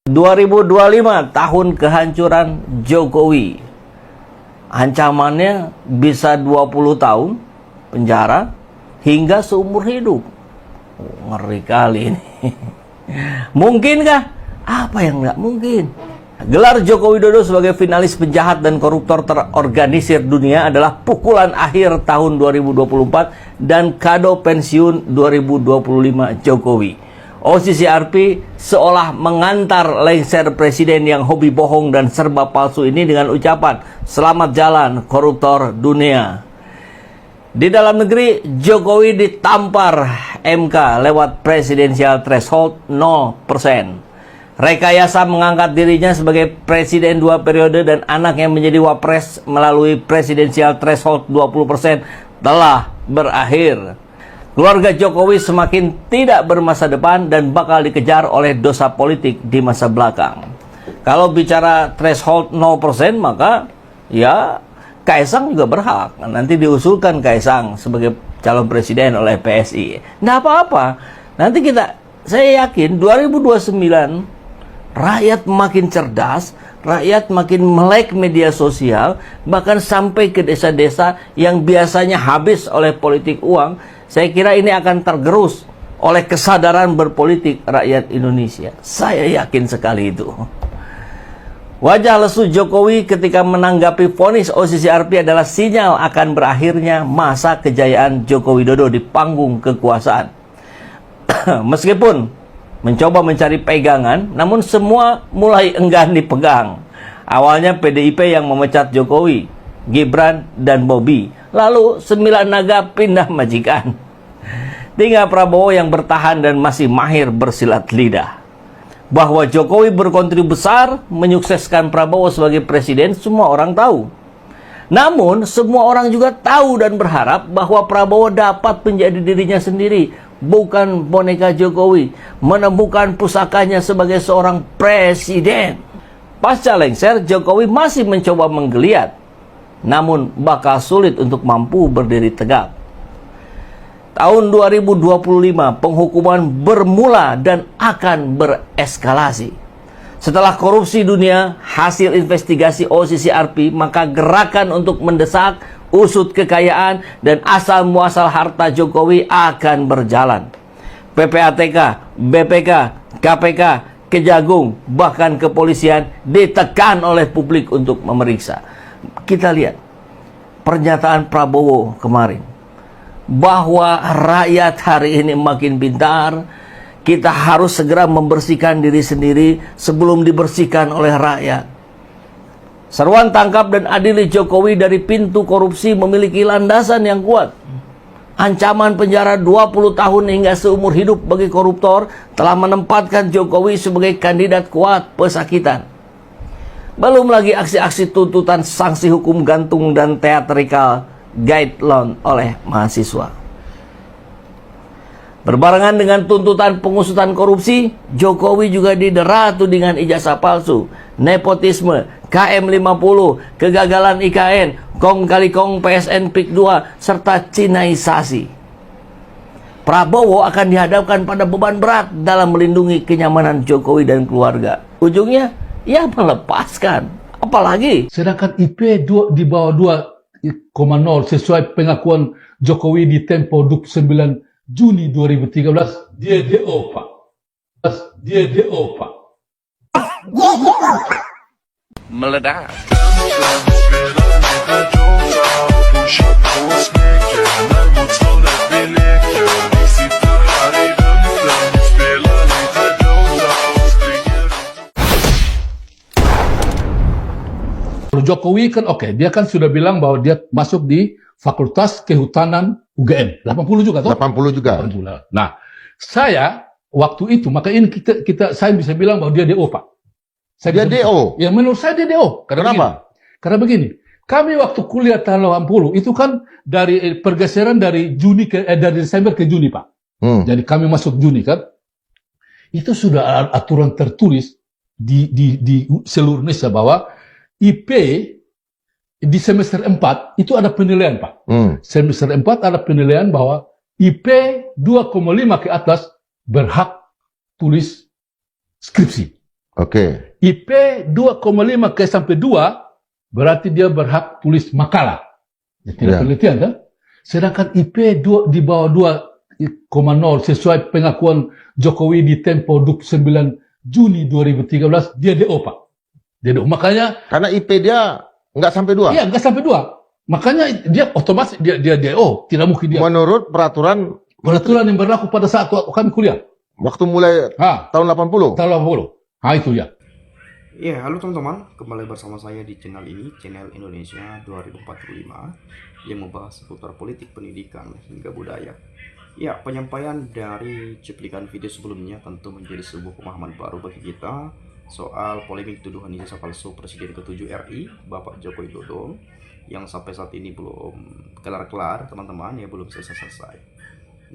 2025 tahun kehancuran Jokowi. Ancamannya bisa 20 tahun penjara hingga seumur hidup. Ngeri kali ini. Mungkinkah? Apa yang nggak mungkin? Gelar Joko Widodo sebagai finalis penjahat dan koruptor terorganisir dunia adalah pukulan akhir tahun 2024 dan kado pensiun 2025 Jokowi. OCCRP seolah mengantar lengser presiden yang hobi bohong dan serba palsu ini dengan ucapan selamat jalan koruptor dunia. Di dalam negeri, Jokowi ditampar MK lewat presidensial threshold 0%. Rekayasa mengangkat dirinya sebagai presiden 2 periode dan anaknya menjadi wapres melalui presidensial threshold 20% telah berakhir. Keluarga Jokowi semakin tidak bermasa depan dan bakal dikejar oleh dosa politik di masa belakang. Kalau bicara threshold 0%, maka ya Kaisang juga berhak. Nanti diusulkan Kaisang sebagai calon presiden oleh PSI. Nggak apa-apa. Nanti saya yakin 2029 rakyat makin cerdas, rakyat makin melek media sosial, bahkan sampai ke desa-desa yang biasanya habis oleh politik uang. Saya kira ini akan tergerus oleh kesadaran berpolitik rakyat Indonesia. Saya yakin sekali itu. Wajah lesu Jokowi ketika menanggapi vonis OCCRP adalah sinyal akan berakhirnya masa kejayaan Joko Widodo di panggung kekuasaan. Meskipun mencoba mencari pegangan, namun semua mulai enggan dipegang. Awalnya PDIP yang memecat Jokowi, Gibran, dan Bobi. Lalu 9 naga pindah majikan. Tinggal Prabowo yang bertahan dan masih mahir bersilat lidah. Bahwa Jokowi berkontribusi besar menyukseskan Prabowo sebagai presiden, semua orang tahu. Namun, semua orang juga tahu dan berharap bahwa Prabowo dapat menjadi dirinya sendiri, bukan boneka Jokowi, menemukan pusakanya sebagai seorang presiden. Pasca lengser, Jokowi masih mencoba menggeliat, namun bakal sulit untuk mampu berdiri tegak. Tahun 2025, penghukuman bermula dan akan bereskalasi. Setelah korupsi dunia, hasil investigasi OCCRP, maka gerakan untuk mendesak, usut kekayaan, dan asal-muasal harta Jokowi akan berjalan. PPATK, BPK, KPK, Kejagung, bahkan kepolisian ditekan oleh publik untuk memeriksa. Kita lihat pernyataan Prabowo kemarin, bahwa rakyat hari ini makin pintar, kita harus segera membersihkan diri sendiri sebelum dibersihkan oleh rakyat. Seruan tangkap dan adili Jokowi dari pintu korupsi memiliki landasan yang kuat. Ancaman penjara 20 tahun hingga seumur hidup bagi koruptor telah menempatkan Jokowi sebagai kandidat kuat pesakitan. Belum lagi aksi-aksi tuntutan sanksi hukum gantung dan teatrikal guideline oleh mahasiswa. Berbarengan dengan tuntutan pengusutan korupsi, Jokowi juga didera tudingan ijazah palsu, nepotisme, KM50, kegagalan IKN, kong kali kong PSN PIK 2, serta Cinaisasi. Prabowo akan dihadapkan pada beban berat dalam melindungi kenyamanan Jokowi dan keluarga. Ujungnya, ia melepaskan. Apalagi? Sedangkan IP di bawah 2,0 sesuai pengakuan Jokowi di Tempo 29 Juni 2013, dia DO, Pak. Dia DO, Pak. Meledak. Jokowi kan dia kan sudah bilang bahwa dia masuk di Fakultas Kehutanan UGM. 80 juga toh? 80 juga. 80. Nah, saya waktu itu, maka ini saya bisa bilang bahwa dia DO, Pak. Dia DO? Ya, menurut saya dia DO. Kenapa? Karena begini, kami waktu kuliah tahun 80, itu kan dari pergeseran dari dari Desember ke Juni, Pak. Jadi kami masuk Juni kan. Itu sudah aturan tertulis di seluruh Indonesia bahwa IP di semester 4 itu ada penilaian, Pak. Semester 4 ada penilaian bahwa IP 2,5 ke atas berhak tulis skripsi. Oke. IP 2,5 ke sampai 2 berarti dia berhak tulis makalah. Ya, tidak Ya. penelitian kan? Sedangkan IP 2 di bawah 2,0 sesuai pengakuan Jokowi di Tempo 29 Juni 2013 dia DO, Pak. Dia DO. Makanya Karena IP dia nggak sampai 2. iya nggak sampai 2. Makanya dia otomatis dia DO, tidak mungkin dia. Menurut peraturan Peraturan yang berlaku pada saat kami kuliah. waktu mulai tahun 80. Tahun 80. Itu ya. Ya, halo teman-teman, kembali bersama saya di channel ini, channel Indonesia 2045 yang membahas seputar politik, pendidikan, hingga budaya. Ya, penyampaian dari cuplikan video sebelumnya tentu menjadi sebuah pemahaman baru bagi kita soal polemik tuduhan ijazah palsu Presiden ke-7 RI, Bapak Joko Widodo, yang sampai saat ini belum kelar-kelar, teman-teman, ya belum selesai-selesai.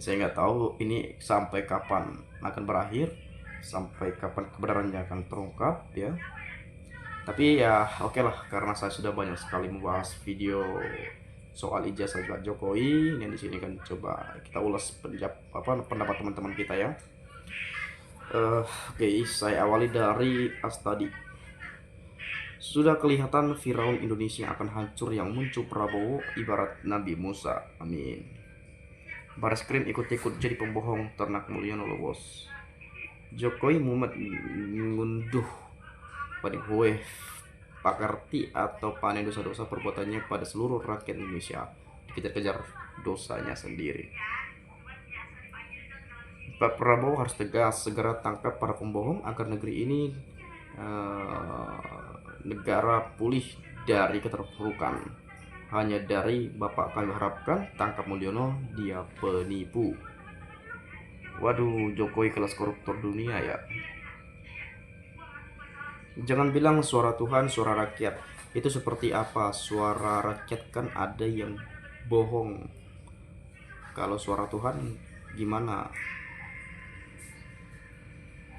Saya nggak tahu ini sampai kapan akan berakhir, sampai kapan kebenarannya akan terungkap ya. Tapi ya oke lah, karena saya sudah banyak sekali membahas video soal ijazah Pak Jokowi, dan di sini kan coba kita ulas pendapat teman-teman kita ya. Oke, saya awali dari Astadi. Sudah kelihatan Firaun Indonesia akan hancur yang muncul Prabowo ibarat Nabi Musa. Amin. Bareskrim ikut-ikut jadi pembohong, ternak Mulyono loh bos. Jokowi Muhammad mengunduh pada wave pakarti atau panen dosa-dosa perbuatannya pada seluruh rakyat Indonesia, dikejar-kejar dosanya sendiri. Pak Prabowo harus tegas, segera tangkap para pembohong agar negeri ini negara pulih dari keterpurukan. Hanya dari Bapak kami harapkan tangkap Mulyono, dia penipu. Waduh, Jokowi kelas koruptor dunia ya. Jangan bilang suara Tuhan, suara rakyat. Itu seperti apa? Suara rakyat kan ada yang bohong. Kalau suara Tuhan gimana?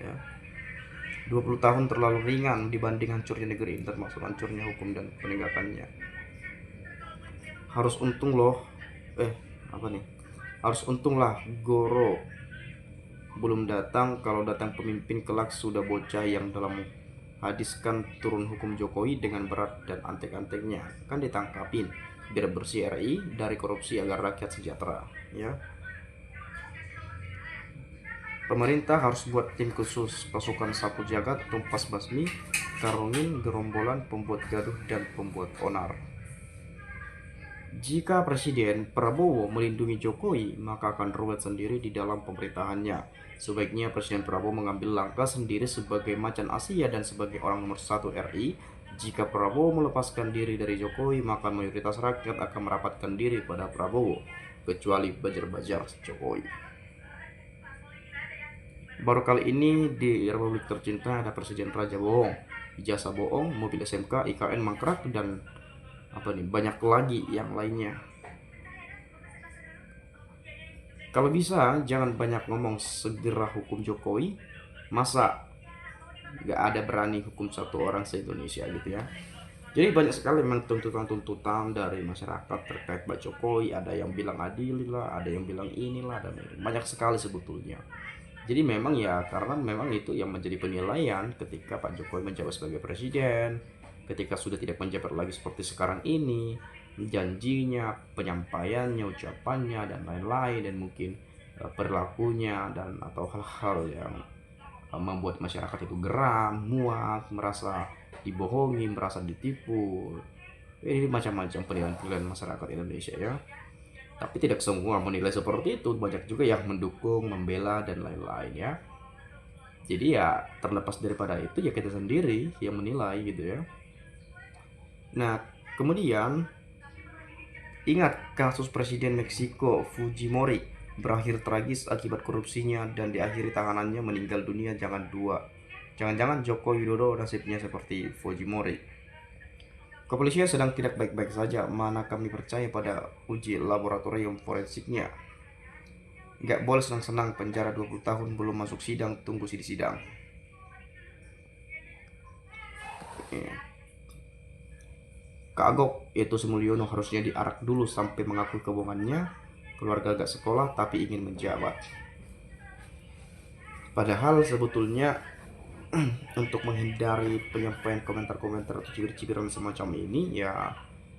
Ya. 20 tahun terlalu ringan dibanding hancurnya negeri ini, termasuk hancurnya hukum dan penegakannya. Harus untung loh. Harus untung lah Goro belum datang. Kalau datang pemimpin kelak sudah bocah yang dalam hadiskan turun hukum Jokowi dengan berat dan antek-anteknya kan ditangkapin biar bersih RI dari korupsi agar rakyat sejahtera ya. Pemerintah harus buat tim khusus pasukan sapu jagat, tumpas basmi, karungin, gerombolan pembuat gaduh dan pembuat onar. Jika Presiden Prabowo melindungi Jokowi, maka akan ruwet sendiri di dalam pemerintahannya. Sebaiknya Presiden Prabowo mengambil langkah sendiri sebagai macan Asia dan sebagai orang nomor 1 RI. Jika Prabowo melepaskan diri dari Jokowi, maka mayoritas rakyat akan merapatkan diri pada Prabowo, kecuali bajar-bajar Jokowi. Baru kali ini di Republik tercinta ada Presiden Raja bohong, ijazah bohong, mobil SMK, IKN mangkrak, dan banyak lagi yang lainnya. Kalau bisa jangan banyak ngomong, segera hukum Jokowi. Masa gak ada berani hukum satu orang se-Indonesia gitu ya. Jadi banyak sekali memang tuntutan-tuntutan dari masyarakat terkait Pak Jokowi. Ada yang bilang adililah, ada yang bilang inilah, dan banyak sekali sebetulnya. Jadi memang ya, karena memang itu yang menjadi penilaian ketika Pak Jokowi menjabat sebagai presiden, ketika sudah tidak menjabat lagi seperti sekarang ini, janjinya, penyampaiannya, ucapannya, dan lain-lain, dan mungkin perilakunya dan atau hal-hal yang membuat masyarakat itu geram, muak, merasa dibohongi, merasa ditipu. Ini macam-macam penilaian masyarakat Indonesia ya. Tapi tidak semua menilai seperti itu, banyak juga yang mendukung, membela, dan lain-lain ya. Jadi ya terlepas daripada itu ya kita sendiri yang menilai gitu ya. Nah, kemudian ingat kasus Presiden Meksiko Fujimori berakhir tragis akibat korupsinya dan diakhiri tahanannya meninggal dunia. Jangan-jangan Joko Widodo nasibnya seperti Fujimori. Kepolisian sedang tidak baik-baik saja, mana kami percaya pada uji laboratorium forensiknya. Nggak boleh senang-senang, penjara 20 tahun belum masuk sidang, tunggu sidang. Kak Agok, yaitu Mulyono, harusnya diarak dulu sampai mengakui kebohongannya. Keluarga gak sekolah tapi ingin menjabat. Padahal sebetulnya untuk menghindari penyampaian komentar-komentar atau cibir-cibiran semacam ini, ya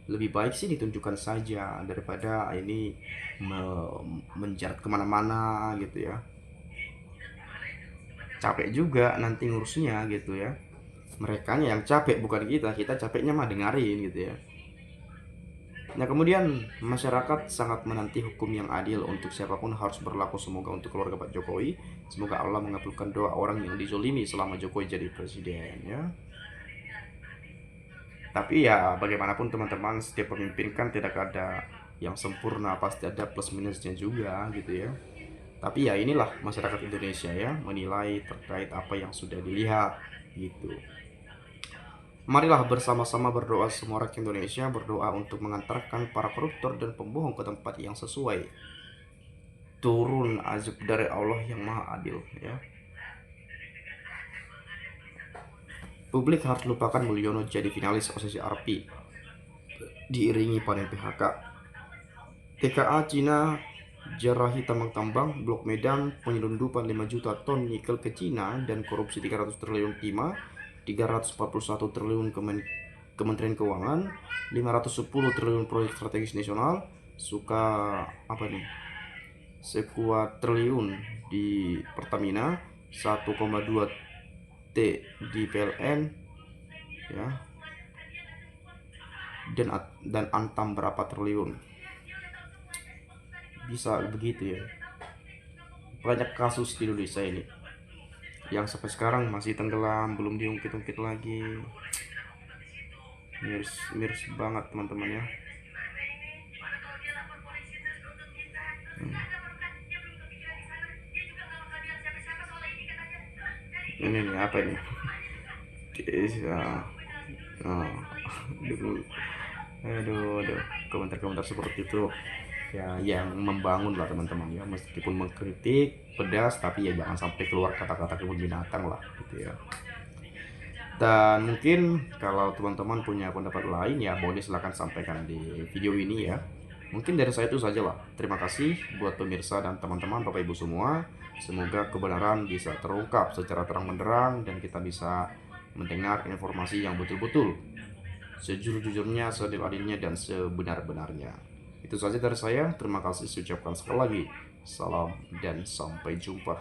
lebih baik sih ditunjukkan saja daripada ini menjarat kemana-mana gitu ya. Capek juga nanti ngurusnya gitu ya. Merekanya yang capek, bukan kita capeknya mah dengerin gitu ya. Nah kemudian masyarakat sangat menanti hukum yang adil untuk siapapun harus berlaku, semoga untuk keluarga Pak Jokowi. Semoga Allah mengabulkan doa orang yang dizolimi selama Jokowi jadi presiden ya. Tapi ya bagaimanapun teman-teman, setiap pemimpin kan tidak ada yang sempurna, pasti ada plus minusnya juga gitu ya. Tapi ya inilah masyarakat Indonesia ya, menilai terkait apa yang sudah dilihat gitu. Marilah bersama-sama berdoa, semua rakyat Indonesia berdoa untuk mengantarkan para koruptor dan pembohong ke tempat yang sesuai. Turun azab dari Allah yang Maha Adil ya. Publik harus lupakan Mulyono jadi finalis OSIS RP diiringi panen PHK. TKA Cina jarahi tambang-tambang Blok Medan, penyelundupan 5 juta ton nikel ke Cina dan korupsi 300 triliun timah, 341 triliun Kementerian Keuangan, 510 triliun proyek strategis nasional, sekuat triliun di Pertamina, 1,2 T di PLN ya, dan Antam berapa triliun. Bisa begitu ya. Banyak kasus di Indonesia ini yang sampai sekarang masih tenggelam, belum diungkit-ungkit lagi. Miris banget teman-teman ya. Ini nih apa ini? Aduh, komentar-komentar seperti itu ya yang membangun lah teman-teman ya, meskipun mengkritik pedas, tapi ya jangan sampai keluar kata-kata kebun binatang lah gitu ya. Dan mungkin kalau teman-teman punya pendapat lain ya boleh silahkan sampaikan di video ini ya. Mungkin dari saya itu saja lah. Terima kasih buat pemirsa dan teman-teman Bapak Ibu semua. Semoga kebenaran bisa terungkap secara terang benderang dan kita bisa mendengar informasi yang betul-betul sejujur-jujurnya, seadil-adilnya, dan sebenar-benarnya. Itu saja dari saya. Terima kasih, saya ucapkan sekali lagi. Salam dan sampai jumpa.